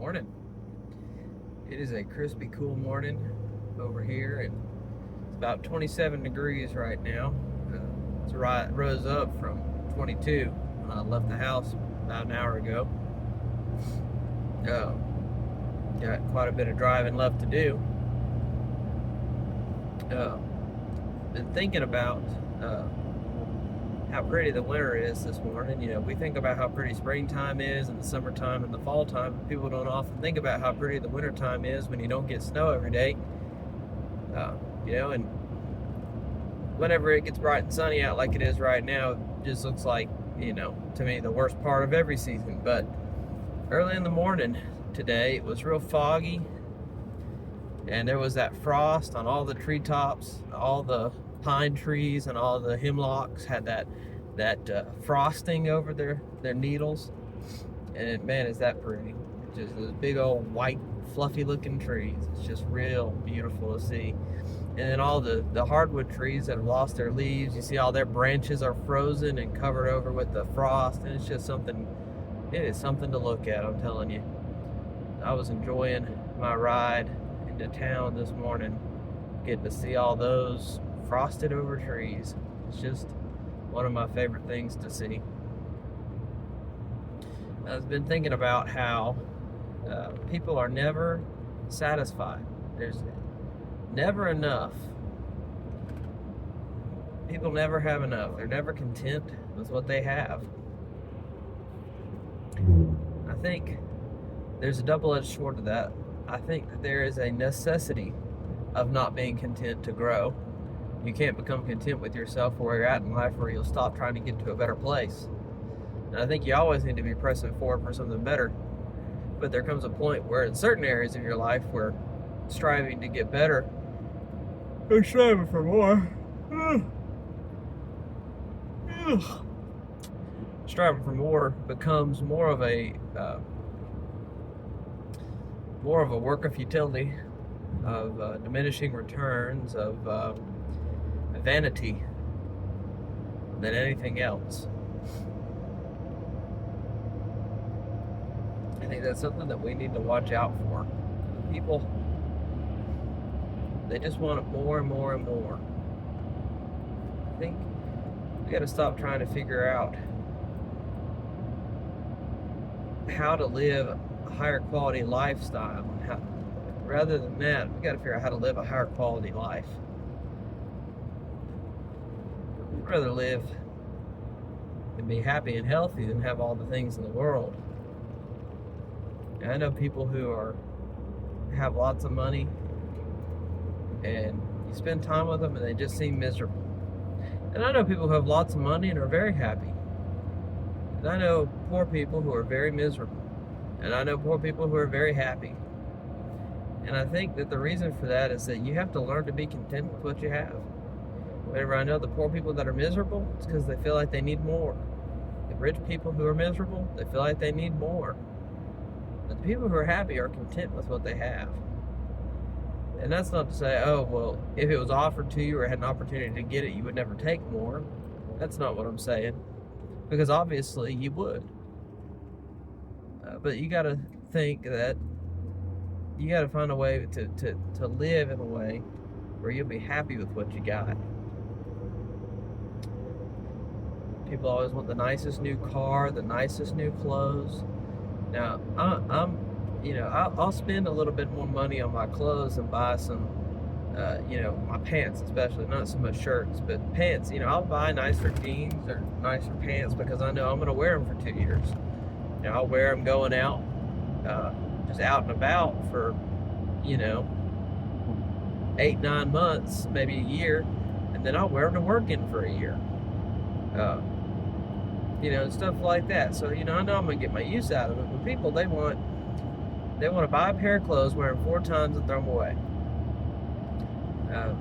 morning. It is a crispy, cool morning over here, and it's about 27 degrees right now. It's rose up from 22 when I left the house about an hour ago. Got quite a bit of driving left to do. Been thinking about how pretty the winter is this morning. You know, we think about how pretty springtime is and the summertime and the fall time, but people don't often think about how pretty the wintertime is when you don't get snow every day. And whenever it gets bright and sunny out like it is right now, it just looks like, to me, the worst part of every season. But early in the morning today, it was real foggy, and there was that frost on all the treetops. All the pine trees and all the hemlocks had that frosting over their needles, and man, is that pretty. Just those big old white fluffy looking trees. It's just real beautiful to see. And then all the hardwood trees that have lost their leaves, you see all their branches are frozen and covered over with the frost, and it is something to look at, I'm telling you. I was enjoying my ride into town this morning, getting to see all those frosted over trees. It's just one of my favorite things to see. I've been thinking about how people are never satisfied. There's never enough. People never have enough. They're never content with what they have. I think there's a double-edged sword to that. I think that there is a necessity of not being content to grow. You can't become content with yourself or where you're at in life, or you'll stop trying to get to a better place. And I think you always need to be pressing forward for something better. But there comes a point where in certain areas of your life where striving to get better or striving for more striving for more becomes more of a work of futility, of diminishing returns, of vanity than anything else. I think that's something that we need to watch out for. People, they just want more and more and more. I think we got to stop trying to figure out how to live a higher quality lifestyle. Rather than that, we got to figure out how to live a higher quality life. I'd rather live and be happy and healthy than have all the things in the world. And I know people who have lots of money, and you spend time with them and they just seem miserable. And I know people who have lots of money and are very happy. And I know poor people who are very miserable. And I know poor people who are very happy. And I think that the reason for that is that you have to learn to be content with what you have. Whenever I know the poor people that are miserable, it's because they feel like they need more. The rich people who are miserable, they feel like they need more. But the people who are happy are content with what they have. And that's not to say, oh, well, if it was offered to you or had an opportunity to get it, you would never take more. That's not what I'm saying. Because obviously you would. But you got to think that you got to find a way to live in a way where you'll be happy with what you got. People always want the nicest new car, the nicest new clothes. Now, I'll spend a little bit more money on my clothes and buy some, my pants especially, not so much shirts, but pants. I'll buy nicer jeans or nicer pants because I know I'm going to wear them for 2 years. I'll wear them going out, just out and about for, 8-9 months, maybe a year, and then I'll wear them to work in for a year. Stuff like that. So, I know I'm going to get my use out of it, but people, they want to buy a pair of clothes, wear them 4 times, and throw them away.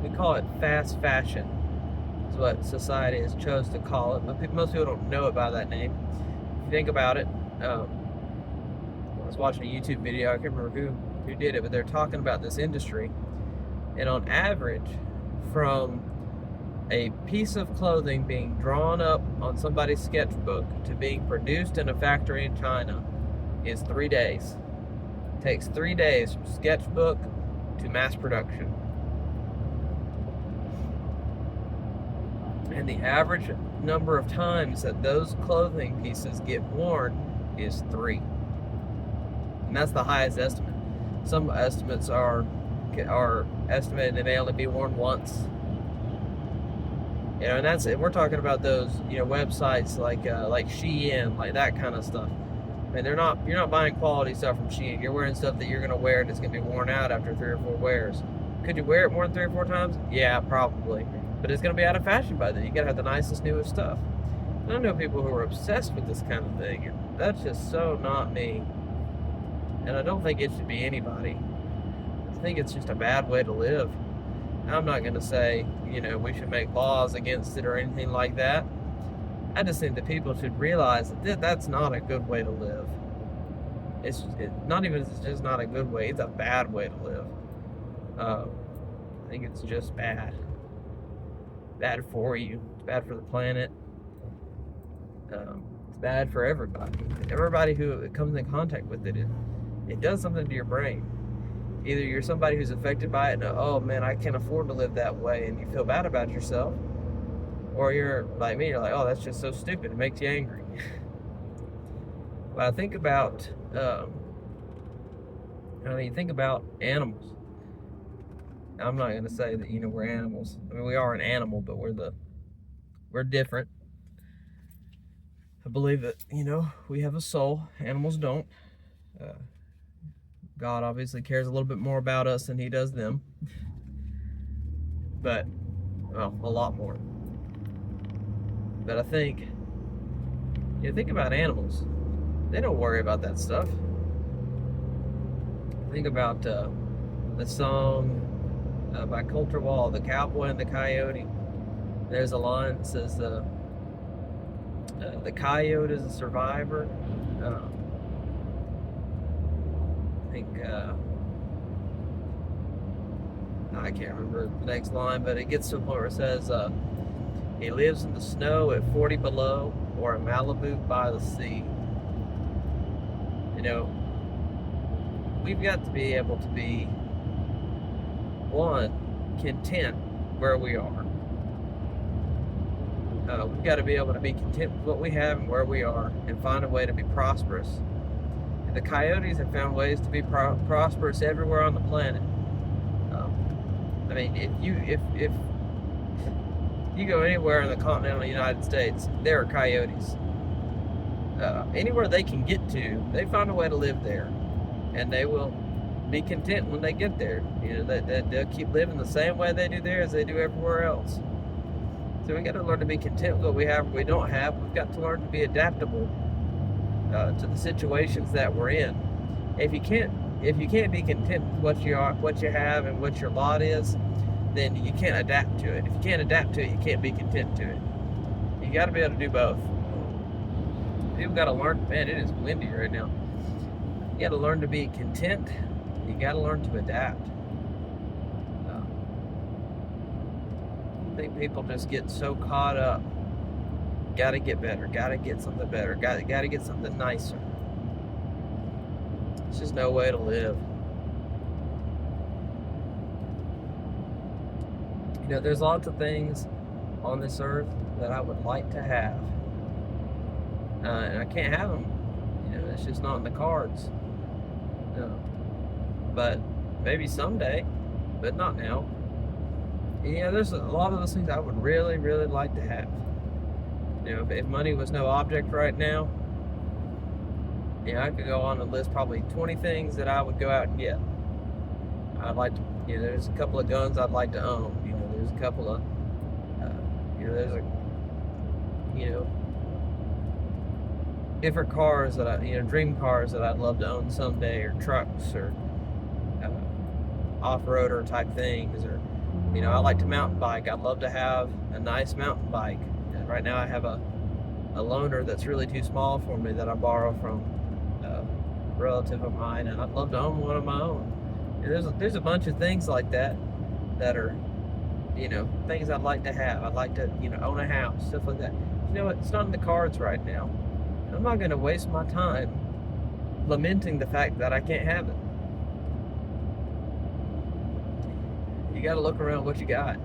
We call it fast fashion. That's what society has chose to call it, but most people don't know it by that name. If you think about it, I was watching a YouTube video, I can't remember who did it, but they're talking about this industry, and on average, from a piece of clothing being drawn up on somebody's sketchbook to being produced in a factory in China is 3 days. Takes 3 days from sketchbook to mass production. And the average number of times that those clothing pieces get worn is 3. And that's the highest estimate. Some estimates are estimated they may only be worn once. And that's it. We're talking about those, websites like Shein, like that kind of stuff. And you're not buying quality stuff from Shein. You're wearing stuff that you're gonna wear and it's gonna be worn out after 3 or 4 wears. Could you wear it more than 3 or 4 times? Yeah, probably. But it's gonna be out of fashion by then. You gotta have the nicest, newest stuff. And I know people who are obsessed with this kind of thing, and that's just so not me. And I don't think it should be anybody. I think it's just a bad way to live. I'm not going to say, we should make laws against it or anything like that. I just think that people should realize that that's not a good way to live. It's just not a good way. It's a bad way to live. I think it's just bad. Bad for you. It's bad for the planet. It's bad for everybody. Everybody who comes in contact with it. It does something to your brain. Either you're somebody who's affected by it and, oh man, I can't afford to live that way, and you feel bad about yourself. Or you're like me, you're like, oh, that's just so stupid. It makes you angry. But I think about, think about animals. I'm not going to say that, we're animals. I mean, we are an animal, but we're different. I believe that, we have a soul. Animals don't. God obviously cares a little bit more about us than he does them. But, well, a lot more. But I think, think about animals. They don't worry about that stuff. Think about the song by Colter Wall, The Cowboy and the Coyote. There's a line that says, the coyote is a survivor. I can't remember the next line, but it gets to a point where it says, he lives in the snow at 40 below or in Malibu by the sea. We've got to be able to be, one, content where we are. We've got to be able to be content with what we have and where we are and find a way to be prosperous. The coyotes have found ways to be prosperous everywhere on the planet. If you go anywhere in the continental United States, there are coyotes. Anywhere they can get to, they find a way to live there, and they will be content when they get there. They'll keep living the same way they do there as they do everywhere else. So we got to learn to be content with what we have, what we don't have. We've got to learn to be adaptable to the situations that we're in. If you can't be content with what you have and what your lot is, then you can't adapt to it. If you can't adapt to it, you can't be content to it. You got to be able to do both. People got to learn. Man, it is windy right now. You got to learn to be content. You got to learn to adapt. I think people just get so caught up. Got to get better. Got to get something better. Got to get something nicer. It's just no way to live. There's lots of things on this earth that I would like to have. And I can't have them. It's just not in the cards. But maybe someday, but not now. There's a lot of those things I would really, really like to have. If money was no object right now, I could go on and list probably 20 things that I would go out and get. I'd like to, there's a couple of guns I'd like to own. There's a couple of, different cars that dream cars that I'd love to own someday, or trucks, or off-roader type things, or, I like to mountain bike. I'd love to have a nice mountain bike. And right now I have a loaner that's really too small for me that I borrow from a relative of mine, and I'd love to own one of my own. And there's a bunch of things like that are, things I'd like to have. I'd like to, own a house, stuff like that. It's not in the cards right now. I'm not going to waste my time lamenting the fact that I can't have it. You got to look around what you got.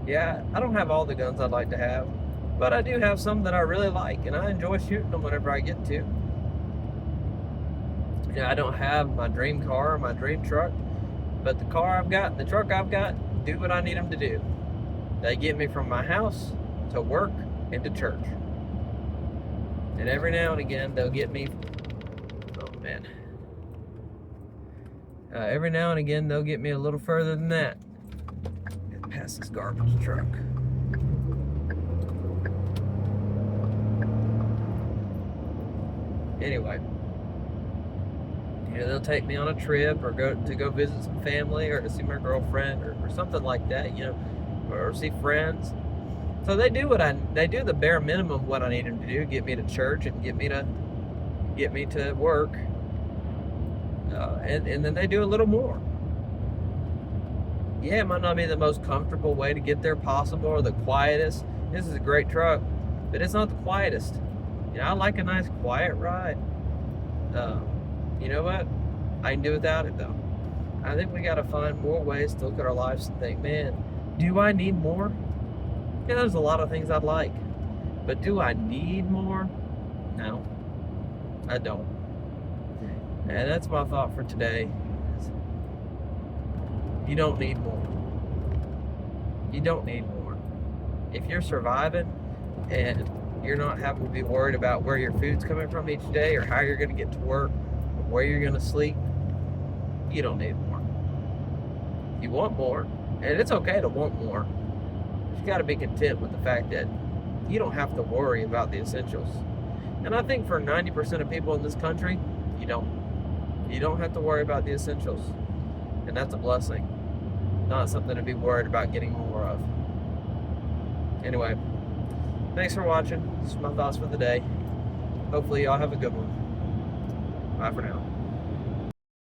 Yeah, I don't have all the guns I'd like to have, but I do have some that I really like, and I enjoy shooting them whenever I get to. Yeah, I don't have my dream car or my dream truck, but the car I've got and the truck I've got do what I need them to do. They get me from my house to work and to church. And every now and again, they'll get me, oh man. Every now and again, they'll get me a little further than that. Get past this garbage truck. Anyway, they'll take me on a trip or go visit some family or to see my girlfriend or something like that, or see friends. So they do the bare minimum of what I need them to do: get me to church and get me to work. And then they do a little more. Yeah, it might not be the most comfortable way to get there possible or the quietest. This is a great truck, but it's not the quietest. I like a nice quiet ride. You know what? I can do without it though. I think we got to find more ways to look at our lives and think, man, do I need more? Yeah, there's a lot of things I'd like, but do I need more? No, I don't. And that's my thought for today. You don't need more. You don't need more. If you're surviving and you're not having to be worried about where your food's coming from each day or how you're going to get to work or where you're going to sleep, you don't need more. You want more, and it's okay to want more. You got to be content with the fact that you don't have to worry about the essentials. And I think for 90% of people in this country, you don't. You don't have to worry about the essentials. And that's a blessing. Not something to be worried about getting more of. Anyway, thanks for watching. This is my thoughts for the day. Hopefully y'all have a good one. Bye for now.